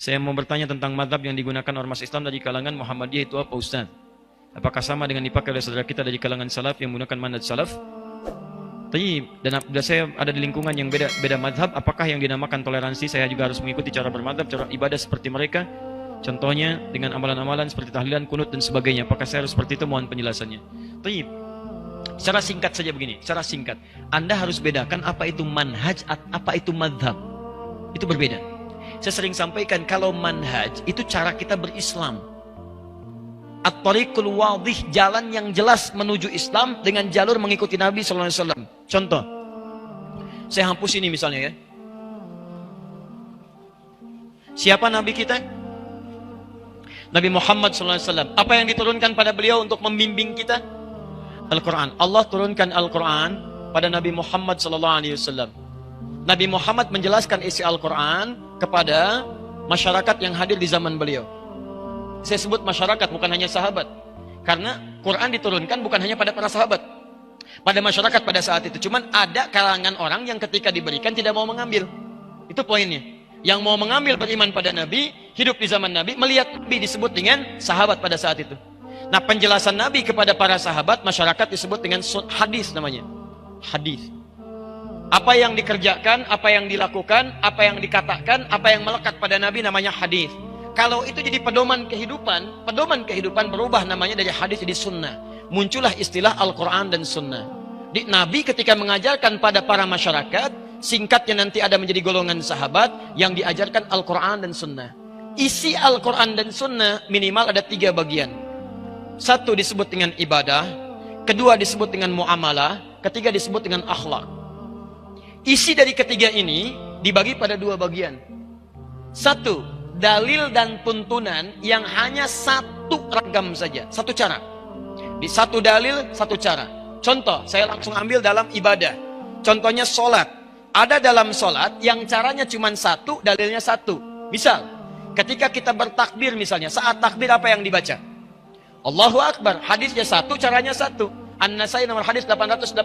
Saya mau bertanya tentang madhab yang digunakan ormas Islam dari kalangan Muhammadiyah itu apa Ustaz? Apakah sama dengan dipakai oleh saudara kita dari kalangan salaf yang menggunakan manhaj salaf? Dan saya ada di lingkungan yang beda madhab, apakah yang dinamakan toleransi saya juga harus mengikuti cara bermadhab, cara ibadah seperti mereka? Contohnya dengan amalan-amalan seperti tahlilan, kunut dan sebagainya. Apakah saya harus seperti itu? Mohon penjelasannya. Secara singkat saja begini, secara singkat. Anda harus bedakan apa itu manhaj, apa itu madhab. Itu berbeda. Saya sering sampaikan kalau manhaj itu cara kita berislam. At-tariqul wadih, jalan yang jelas menuju Islam dengan jalur mengikuti Nabi SAW. Contoh, saya hapus ini misalnya ya. Siapa Nabi kita? Nabi Muhammad SAW. Apa yang diturunkan pada beliau untuk membimbing kita? Al-Quran. Allah turunkan Al-Quran pada Nabi Muhammad SAW. Nabi Muhammad menjelaskan isi Al-Quran kepada masyarakat yang hadir di zaman beliau. Saya sebut masyarakat, bukan hanya sahabat. Karena Quran diturunkan bukan hanya pada para sahabat, pada masyarakat pada saat itu. Cuman ada kalangan orang yang ketika diberikan tidak mau mengambil. Itu poinnya. Yang mau mengambil beriman pada Nabi, hidup di zaman Nabi, melihat Nabi disebut dengan sahabat pada saat itu. Nah, penjelasan Nabi kepada para sahabat, masyarakat disebut dengan hadis namanya. Hadis. Apa yang dikerjakan, apa yang dilakukan, apa yang dikatakan, apa yang melekat pada Nabi namanya hadis. Kalau itu jadi pedoman kehidupan berubah namanya dari hadis jadi sunnah. Muncullah istilah Al-Quran dan sunnah. Nabi ketika mengajarkan pada para masyarakat, singkatnya nanti ada menjadi golongan sahabat yang diajarkan Al-Quran dan sunnah. Isi Al-Quran dan sunnah minimal ada 3 bagian. 1 disebut dengan ibadah, 2 disebut dengan muamalah, 3 disebut dengan akhlak. Isi dari ketiga ini dibagi pada 2 bagian. 1, dalil dan tuntunan yang hanya 1 ragam saja, 1 cara. Di 1 dalil, 1 cara. Contoh, saya langsung ambil dalam ibadah. Contohnya sholat. Ada dalam sholat yang caranya cuma 1, dalilnya 1. Misal, ketika kita bertakbir misalnya, saat takbir apa yang dibaca? Allahu Akbar, hadisnya 1, caranya 1. An-Nasai nomor hadis 886.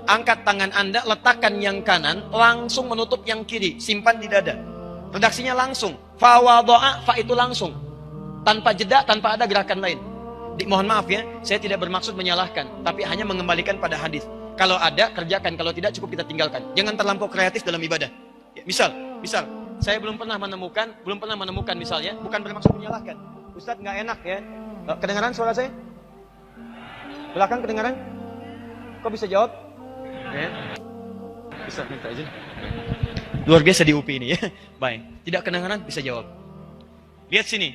Angkat tangan Anda, letakkan yang kanan, langsung menutup yang kiri, simpan di dada. Redaksinya langsung. Fa wadoa, fa itu langsung. Tanpa jeda, tanpa ada gerakan lain. Mohon maaf ya, saya tidak bermaksud menyalahkan, tapi hanya mengembalikan pada hadis. Kalau ada, kerjakan. Kalau tidak, cukup kita tinggalkan. Jangan terlampau kreatif dalam ibadah. Ya, misal, saya belum pernah menemukan misalnya, bukan bermaksud menyalahkan. Ustadz nggak enak ya. Kedengaran suara saya? Belakang kedengaran? Kok bisa jawab? Ya. Bisa minta izin. Luar biasa di UPI ini ya. Baik, tidak kedengaran bisa jawab. Lihat sini.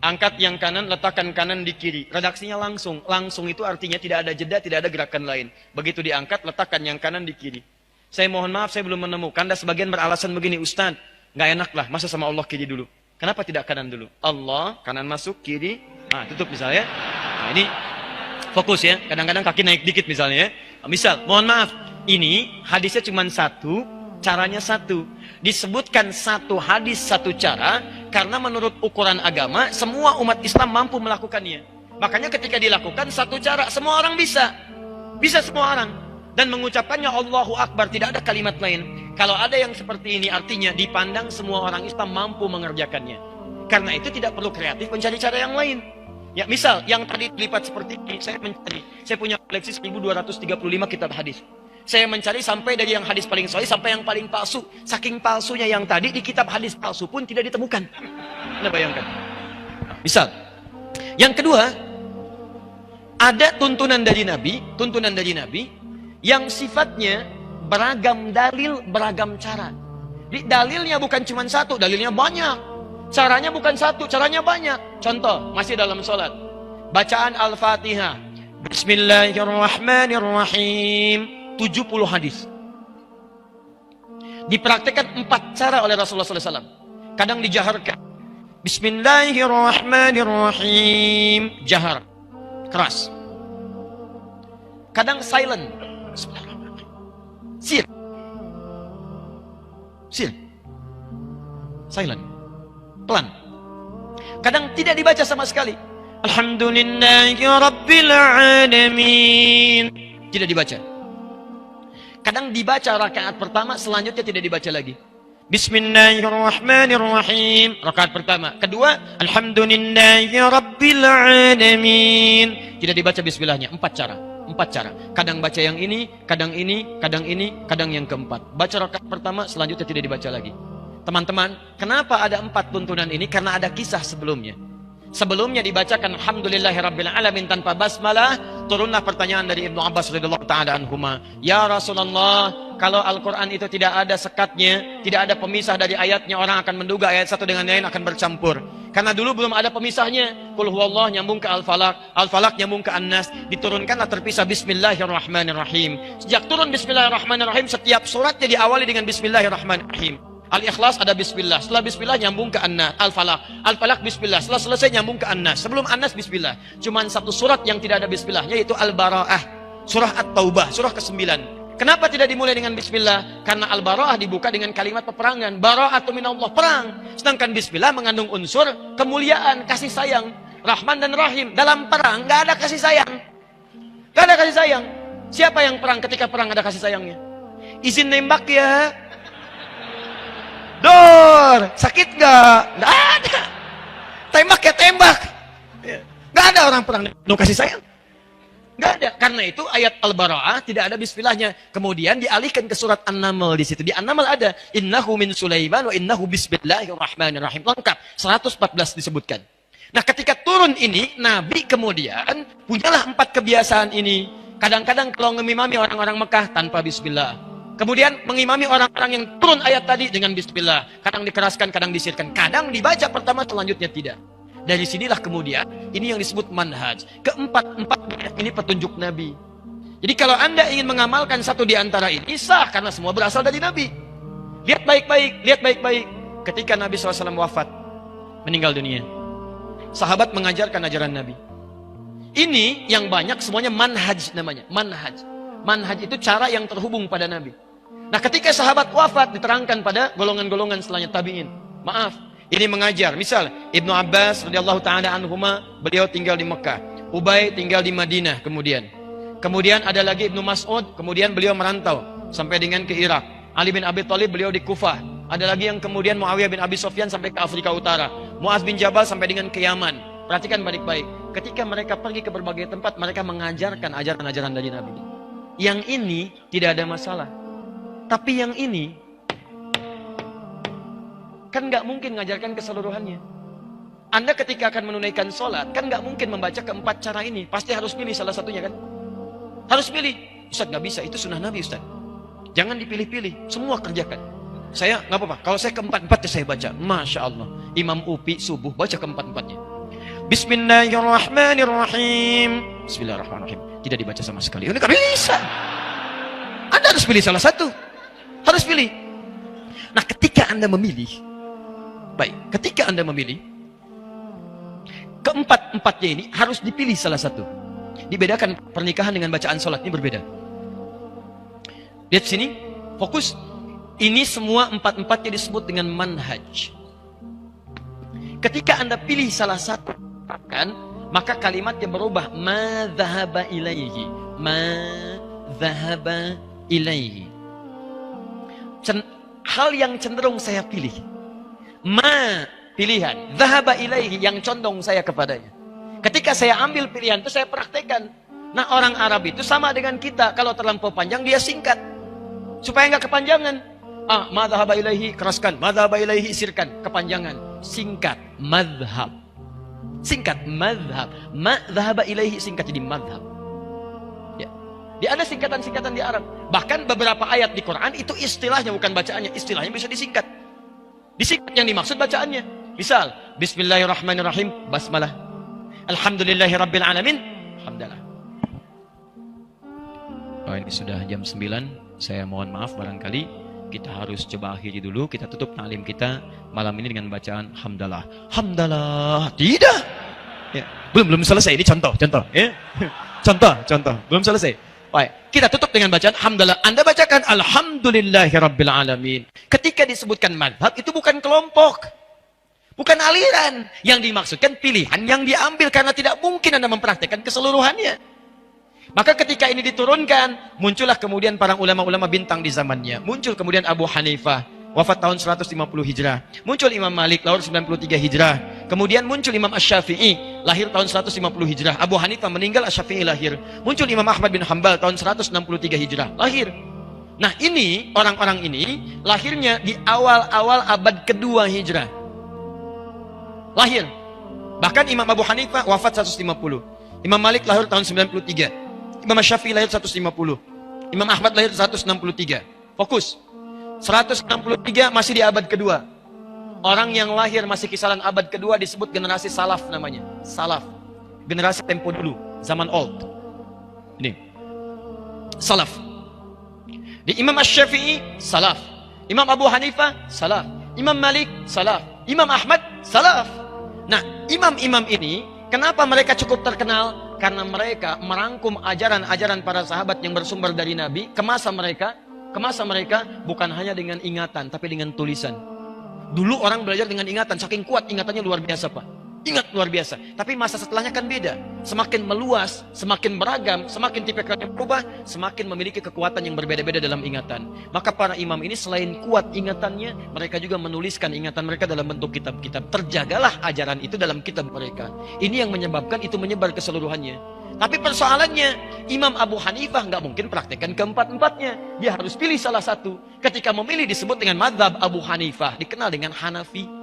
Angkat yang kanan, letakkan kanan di kiri. Redaksinya langsung. Langsung itu artinya tidak ada jeda, tidak ada gerakan lain. Begitu diangkat, letakkan yang kanan di kiri. Saya mohon maaf, saya belum menemukan. Dan sebagian beralasan begini, Ustaz, nggak enak lah, masa sama Allah kiri dulu. Kenapa tidak kanan dulu? Allah, kanan masuk, kiri. Nah, tutup misalnya. Nah, ini fokus ya. Kadang-kadang kaki naik dikit misalnya ya. Misal, mohon maaf, ini hadisnya cuma 1, caranya 1. Disebutkan 1 hadis 1 cara karena menurut ukuran agama semua umat Islam mampu melakukannya. Makanya ketika dilakukan 1 cara, semua orang bisa semua orang, dan mengucapkannya Allahu Akbar, tidak ada kalimat lain. Kalau ada yang seperti ini artinya dipandang semua orang Islam mampu mengerjakannya. Karena itu tidak perlu kreatif mencari cara yang lain. Ya, misal yang tadi dilipat seperti ini, saya punya koleksi 1235 kitab hadis. Saya mencari sampai dari yang hadis paling sahih sampai yang paling palsu. Saking palsunya yang tadi, di kitab hadis palsu pun tidak ditemukan. Anda bayangkan. Misal, yang kedua, ada tuntunan dari Nabi yang sifatnya beragam dalil, beragam cara. Dalilnya bukan cuma 1, dalilnya banyak. Caranya bukan 1, caranya banyak. Contoh, masih dalam sholat. Bacaan Al-Fatihah. Bismillahirrahmanirrahim. 70 hadis. Dipraktikkan 4 cara oleh Rasulullah SAW. Kadang dijaharkan. Bismillahirrahmanirrahim. Jahar. Keras. Kadang silent. Sir. Silent. Pelan. Kadang tidak dibaca sama sekali. Alhamdulillahirrabbilalamin. Tidak dibaca. Kadang dibaca rakaat pertama, selanjutnya tidak dibaca lagi. Bismillahirrahmanirrahim. Rakaat pertama. Kedua, Alhamdulillahirabbilalamin. Tidak dibaca bismillahnya. 4 cara. 4 cara. Kadang baca yang ini, kadang ini, kadang ini, kadang yang keempat. Baca rakaat pertama, selanjutnya tidak dibaca lagi. Teman-teman, kenapa ada 4 tuntunan ini? Karena ada kisah sebelumnya. Sebelumnya dibacakan Alhamdulillahirabbilalamin tanpa basmalah, turunlah pertanyaan dari Ibnu Abbas radhiyallahu taala anhuma, "Ya Rasulullah, kalau Al-Qur'an itu tidak ada sekatnya, tidak ada pemisah dari ayatnya, orang akan menduga ayat satu dengan lain akan bercampur. Karena dulu belum ada pemisahnya. Qul huwallah nyambung ke Al-Falaq, Al-Falaq nyambung ke An-Nas, diturunkanlah terpisah Bismillahirrahmanirrahim. Sejak turun Bismillahirrahmanirrahim, setiap suratnya diawali dengan Bismillahirrahmanirrahim. Al-Ikhlas ada bismillah, setelah bismillah nyambung ke An-Nas, Al-Falaq, Al-Falaq bismillah, setelah selesai nyambung ke An-Nas, sebelum An-Nas bismillah. Cuman satu surat yang tidak ada bismillah, yaitu Al-Bara'ah, surah At-Taubah, surah ke-9. Kenapa tidak dimulai dengan bismillah? Karena Al-Bara'ah dibuka dengan kalimat peperangan, bara'atu minallah, perang. Sedangkan bismillah mengandung unsur kemuliaan, kasih sayang, Rahman dan Rahim. Dalam perang nggak ada kasih sayang, nggak ada kasih sayang. Siapa yang perang ketika perang ada kasih sayangnya? Izin nembak ya. Dor, sakit gak? Gak ada. Tembak ya tembak. Gak ada orang perang no kasih sayang. Gak ada. Karena itu ayat Al-Bara'ah tidak ada bismillahnya. Kemudian dialihkan ke surat An-Naml di situ. Di An-Naml ada innahu min Sulaiman wa innahu bismillahirrahmanirrahim. Lengkap 114 disebutkan. Nah, ketika turun ini, Nabi kemudian punyalah 4 kebiasaan ini. Kadang-kadang kalau ngimami orang-orang Mekah tanpa bismillah. Kemudian mengimami orang-orang yang turun ayat tadi dengan bismillah. Kadang dikeraskan, kadang disirkan. Kadang dibaca pertama, selanjutnya tidak. Dari sinilah kemudian, ini yang disebut manhaj. Keempat-empatnya ini petunjuk Nabi. Jadi kalau Anda ingin mengamalkan satu di antara ini, sah. Karena semua berasal dari Nabi. Lihat baik-baik, lihat baik-baik. Ketika Nabi SAW wafat, meninggal dunia, sahabat mengajarkan ajaran Nabi. Ini yang banyak semuanya manhaj namanya. Manhaj. Manhaj itu cara yang terhubung pada Nabi. Nah, ketika sahabat wafat diterangkan pada golongan-golongan setelahnya tabi'in. Maaf, ini mengajar. Misal Ibnu Abbas radhiyallahu taala anhuma, beliau tinggal di Mekah. Ubay tinggal di Madinah kemudian. Kemudian ada lagi Ibnu Mas'ud, kemudian beliau merantau sampai dengan ke Irak. Ali bin Abi Thalib beliau di Kufah. Ada lagi yang kemudian Muawiyah bin Abi Sufyan sampai ke Afrika Utara. Muaz bin Jabal sampai dengan ke Yaman. Perhatikan baik-baik. Ketika mereka pergi ke berbagai tempat, mereka mengajarkan ajaran-ajaran dari Nabi. Yang ini tidak ada masalah. Tapi yang ini kan nggak mungkin mengajarkan keseluruhannya. Anda ketika akan menunaikan sholat, kan nggak mungkin membaca keempat cara ini. Pasti harus pilih salah satunya kan? Harus pilih. Ustaz nggak bisa, itu sunnah Nabi Ustaz. Jangan dipilih-pilih, semua kerjakan. Saya nggak apa-apa. Kalau saya keempat-empatnya saya baca, Masya Allah. Imam Upi subuh baca keempat-empatnya. Bismillahirrahmanirrahim. Bismillahirrahmanirrahim. Tidak dibaca sama sekali. Ini nggak bisa. Anda harus pilih salah satu. Harus pilih. Nah, ketika Anda memilih, baik, ketika Anda memilih, keempat-empatnya ini harus dipilih salah satu. Dibedakan pernikahan dengan bacaan sholat, ini berbeda. Lihat sini, fokus. Ini semua empat-empatnya disebut dengan manhaj. Ketika Anda pilih salah satu, maka kalimatnya berubah. Ma dhahaba ilaihi. Ma dhahaba ilaihi. Hal yang cenderung saya pilih. Ma, pilihan. Dhahaba ilaihi, yang condong saya kepadanya. Ketika saya ambil pilihan itu saya praktekkan. Nah, orang Arab itu sama dengan kita. Kalau terlampau panjang dia singkat. Supaya nggak kepanjangan. Ma dhahaba ilaihi, keraskan. Ma dhahaba ilaihi, sirkan. Kepanjangan. Singkat. Madhab. Singkat. Madhab. Ma dhahaba ilaihi, singkat jadi madhab. Dia ada singkatan-singkatan di Arab. Bahkan beberapa ayat di Quran itu istilahnya bukan bacaannya. Istilahnya bisa disingkat. Disingkat yang dimaksud bacaannya. Misal, Bismillahirrahmanirrahim, basmalah. Alhamdulillahirrabbilalamin, hamdalah. Oh, ini sudah jam 9. Saya mohon maaf barangkali kita harus coba akhiri dulu. Kita tutup ta'lim kita malam ini dengan bacaan hamdalah. Hamdalah. Tidak. Ya, belum selesai. Ini contoh. Ya. Contoh. Belum selesai. Baik, kita tutup dengan bacaan hamdalah. Anda bacakan alhamdulillahirabbilalamin. Ketika disebutkan madhab itu bukan kelompok, bukan aliran. Yang dimaksudkan pilihan yang diambil karena tidak mungkin Anda mempraktekkan keseluruhannya. Maka ketika ini diturunkan, muncullah kemudian para ulama-ulama bintang di zamannya. Muncul kemudian Abu Hanifah, wafat tahun 150 Hijrah. Muncul Imam Malik, lahir 93 Hijrah. Kemudian muncul Imam Asy-Syafi'i, lahir tahun 150 Hijrah. Abu Hanifah meninggal, Asy-Syafi'i lahir. Muncul Imam Ahmad bin Hanbal tahun 163 Hijrah, lahir. Nah ini, orang-orang ini lahirnya di awal-awal abad kedua Hijrah. Lahir. Bahkan Imam Abu Hanifah wafat 150. Imam Malik lahir tahun 93. Imam Syafi'i lahir 150. Imam Ahmad lahir 163. Fokus. 163 masih di abad kedua. Orang yang lahir masih kisaran abad kedua disebut generasi salaf namanya. Salaf. Generasi tempo dulu. Zaman old. Ini. Salaf. Di Imam Asy-Syafi'i, salaf. Imam Abu Hanifah, salaf. Imam Malik, salaf. Imam Ahmad, salaf. Nah, imam-imam ini, kenapa mereka cukup terkenal? Karena mereka merangkum ajaran-ajaran para sahabat yang bersumber dari Nabi ke masa mereka bukan hanya dengan ingatan, tapi dengan tulisan. Dulu orang belajar dengan ingatan, saking kuat ingatannya luar biasa, Pak. Ingat luar biasa. Tapi masa setelahnya kan beda. Semakin meluas, semakin beragam, semakin tipikalnya berubah, semakin memiliki kekuatan yang berbeda-beda dalam ingatan. Maka para imam ini selain kuat ingatannya, mereka juga menuliskan ingatan mereka dalam bentuk kitab-kitab. Terjagalah ajaran itu dalam kitab mereka. Ini yang menyebabkan itu menyebar keseluruhannya. Tapi persoalannya, Imam Abu Hanifah nggak mungkin praktekkan keempat-empatnya. Dia harus pilih salah satu. Ketika memilih disebut dengan mazhab Abu Hanifah, dikenal dengan Hanafi.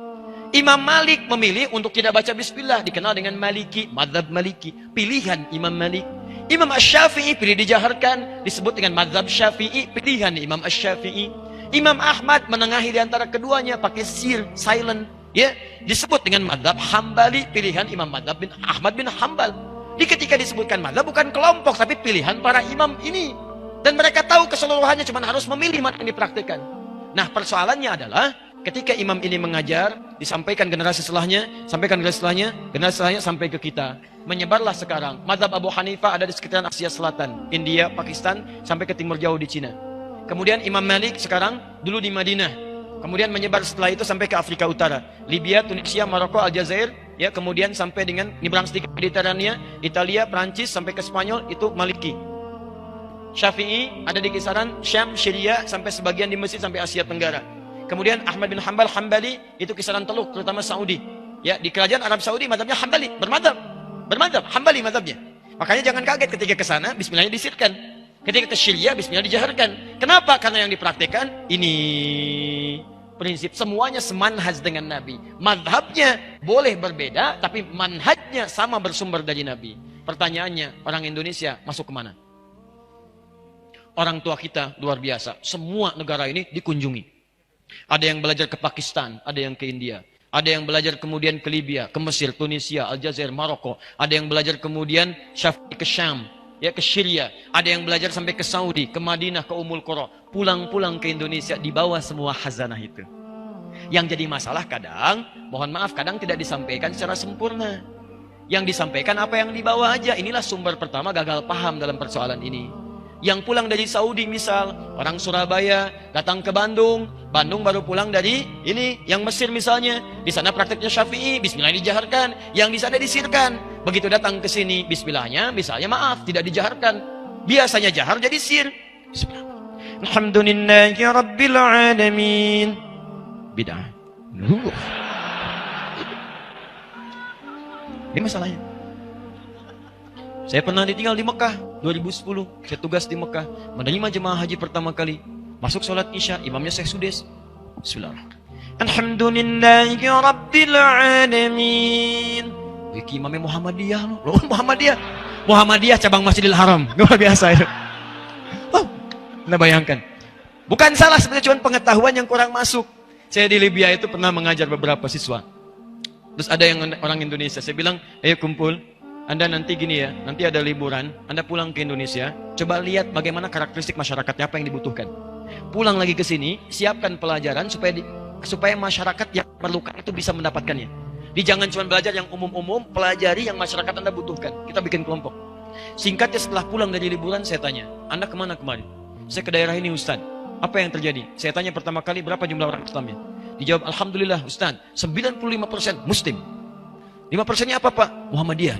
Imam Malik memilih untuk tidak baca bismillah, dikenal dengan Maliki, mazhab Maliki, pilihan Imam Malik. Imam Asy-Syafi'i pilih dijaharkan, disebut dengan mazhab Syafi'i, pilihan Imam Asy-Syafi'i. Imam Ahmad menengahi di antara keduanya, pakai sir, silent, ya, disebut dengan mazhab Hambali, pilihan Imam mazhab bin Ahmad bin Hambal. Ketika disebutkan mazhab bukan kelompok, tapi pilihan para imam ini. Dan mereka tahu keseluruhannya, cuma harus memilih mana yang dipraktikkan. Nah, persoalannya adalah ketika imam ini mengajar, disampaikan generasi setelahnya, generasi setelahnya sampai ke kita. Menyebarlah sekarang. Mazhab Abu Hanifah ada di sekitaran Asia Selatan, India, Pakistan, sampai ke timur jauh di Cina. Kemudian Imam Malik sekarang dulu di Madinah. Kemudian menyebar setelah itu sampai ke Afrika Utara, Libya, Tunisia, Maroko, Aljazair, ya, kemudian sampai dengan nyebrang sedikit Mediterania, Italia, Prancis sampai ke Spanyol, itu Maliki. Syafi'i ada di kisaran Syam, Syria, sampai sebagian di Mesir sampai Asia Tenggara. Kemudian Ahmad bin Hanbal, Hambali, itu kisaran Teluk, terutama Saudi. Ya, di kerajaan Arab Saudi mazhabnya Hambali, bermadzhab, Hambali mazhabnya. Makanya jangan kaget ketika ke sana bismillahnya disirkan. Ketika ke Syria bismillah dijaharkan. Kenapa? Karena yang dipraktikkan ini prinsip, semuanya semanhaj dengan Nabi. Madhabnya boleh berbeda, tapi manhajnya sama, bersumber dari Nabi. Pertanyaannya, orang Indonesia masuk kemana? Orang tua kita luar biasa, semua negara ini dikunjungi. Ada yang belajar ke Pakistan, ada yang ke India. Ada yang belajar kemudian ke Libya, ke Mesir, Tunisia, Aljazair, Maroko. Ada yang belajar kemudian Syafi'i ke Syam, ya, ke Syria. Ada yang belajar sampai ke Saudi, ke Madinah, ke Ummul Qura. Pulang-pulang ke Indonesia dibawa semua khazanah itu. Yang jadi masalah kadang, mohon maaf, kadang tidak disampaikan secara sempurna. Yang disampaikan apa yang dibawa aja. Inilah sumber pertama gagal paham dalam persoalan ini. Yang pulang dari Saudi misal, orang Surabaya datang ke Bandung, Bandung baru pulang dari ini, yang Mesir misalnya, di sana prakteknya Syafi'i, bismillah dijaharkan, yang di sana disirkan. Begitu datang ke sini, bismillahnya, misalnya maaf, tidak dijaharkan. Biasanya jahar jadi sir. Alhamdulillahi Rabbil Alamin. Bid'ah. Ini masalahnya. Saya pernah ditinggal di Mekah 2010. Saya tugas di Mekah, menerima jemaah haji pertama kali. Masuk sholat Isya, imamnya Syekh Sudes. Bismillahirrahmanirrahim. Alhamdulillahi Rabbil Alamin. Wiki imamnya Muhammadiyah loh. Muhammadiyah cabang Masjidil Haram. Luar biasa itu. Oh, Anda bayangkan. Bukan salah, sebenarnya cuma pengetahuan yang kurang masuk. Saya di Libya itu pernah mengajar beberapa siswa. Terus ada yang orang Indonesia, saya bilang, ayo kumpul. Anda nanti gini ya, nanti ada liburan, Anda pulang ke Indonesia, coba lihat bagaimana karakteristik masyarakatnya, apa yang dibutuhkan. Pulang lagi ke sini, siapkan pelajaran supaya masyarakat yang perlukan itu bisa mendapatkannya. Jangan cuma belajar yang umum-umum, pelajari yang masyarakat Anda butuhkan. Kita bikin kelompok. Singkatnya, setelah pulang dari liburan, saya tanya, Anda kemana kemarin? Saya ke daerah ini, Ustaz. Apa yang terjadi? Saya tanya pertama kali, berapa jumlah orang Islamnya? Dijawab, Alhamdulillah Ustaz, 95% Muslim. 5%-nya apa Pak? Muhammadiyah.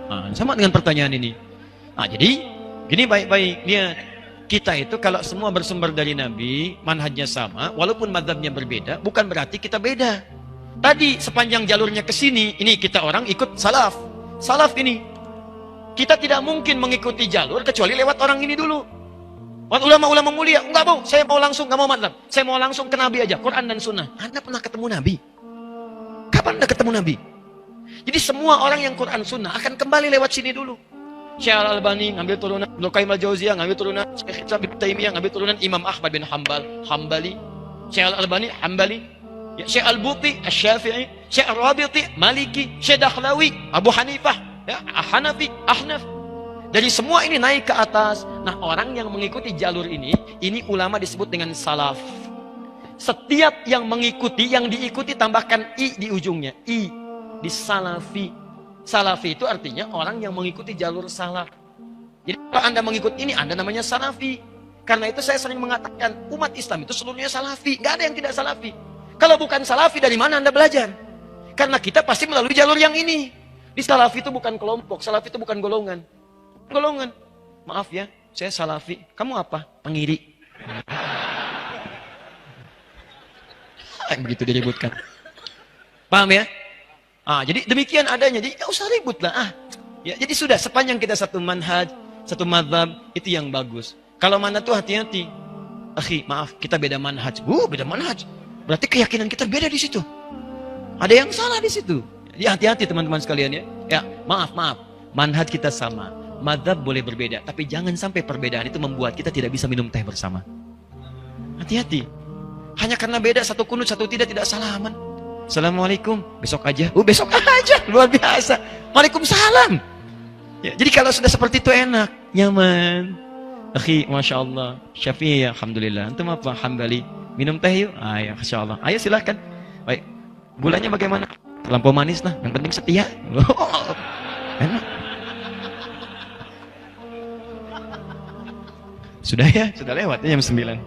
Nah, sama dengan pertanyaan ini. Nah, jadi gini baik-baik, dia kita itu kalau semua bersumber dari Nabi, manhajnya sama, walaupun mazhabnya berbeda, bukan berarti kita beda. Tadi sepanjang jalurnya ke sini, ini kita orang ikut salaf. Salaf ini. Kita tidak mungkin mengikuti jalur kecuali lewat orang ini dulu. Ulama-ulama mulia, enggak mau, saya mau langsung, enggak mau mazhab. Saya mau langsung ke Nabi aja, Quran dan Sunnah. Anda pernah ketemu Nabi? Kapan Anda ketemu Nabi? Jadi semua orang yang Quran Sunnah akan kembali lewat sini dulu. Syekh Al-Albani ngambil turunan Ibnu Qayyim Al-Jauziyah, ngambil turunan Syekh Ibnu Taimiyah, ngambil turunan Imam Ahmad bin Hambali. Syekh Al-Albani Hambali, ya, Syekh Al-Buti Asy-Syafi'i, Syekh Ar-Rabiti Maliki, Syekh Dakhlawi Abu Hanifah, ya, Hanafi, Ahnaf. Dari semua ini naik ke atas. Nah, orang yang mengikuti jalur ini ulama disebut dengan salaf. Setiap yang mengikuti, yang diikuti tambahkan i di ujungnya, i di salafi. Salafi itu artinya orang yang mengikuti jalur salaf. Jadi kalau Anda mengikut ini, Anda namanya salafi. Karena itu saya sering mengatakan, umat Islam itu seluruhnya salafi. Gak ada yang tidak salafi. Kalau bukan salafi, dari mana Anda belajar? Karena kita pasti melalui jalur yang ini. Di salafi itu bukan kelompok, salafi itu bukan golongan. Golongan. Maaf ya, saya salafi. Kamu apa? Pengiri. Begitu diributkan. Paham ya? Jadi demikian adanya. Jadi nggak usah ribut lah. Ya, jadi sudah sepanjang kita satu manhaj, satu mazhab, itu yang bagus. Kalau mana tuh hati-hati. Akhi, maaf, kita beda manhaj. Beda manhaj. Berarti keyakinan kita beda di situ. Ada yang salah di situ. Ya hati-hati teman-teman sekalian ya. Ya, maaf. Manhaj kita sama. Mazhab boleh berbeda, tapi jangan sampai perbedaan itu membuat kita tidak bisa minum teh bersama. Hati-hati. Hanya karena beda satu kunut, satu tidak salaman. Assalamualaikum, besok aja. Besok aja, luar biasa. Waalaikumsalam. Ya, jadi kalau sudah seperti itu enak, nyaman. Akhi, Masya Allah. Syafi'i, alhamdulillah. Antum apa? Hambali. Minum teh yuk? Ya, Masya Allah. Ayo silahkan. Baik. Gulanya bagaimana? Terlampau manis lah. Yang penting setia. Enak. Sudah ya? Sudah lewat ya jam 9.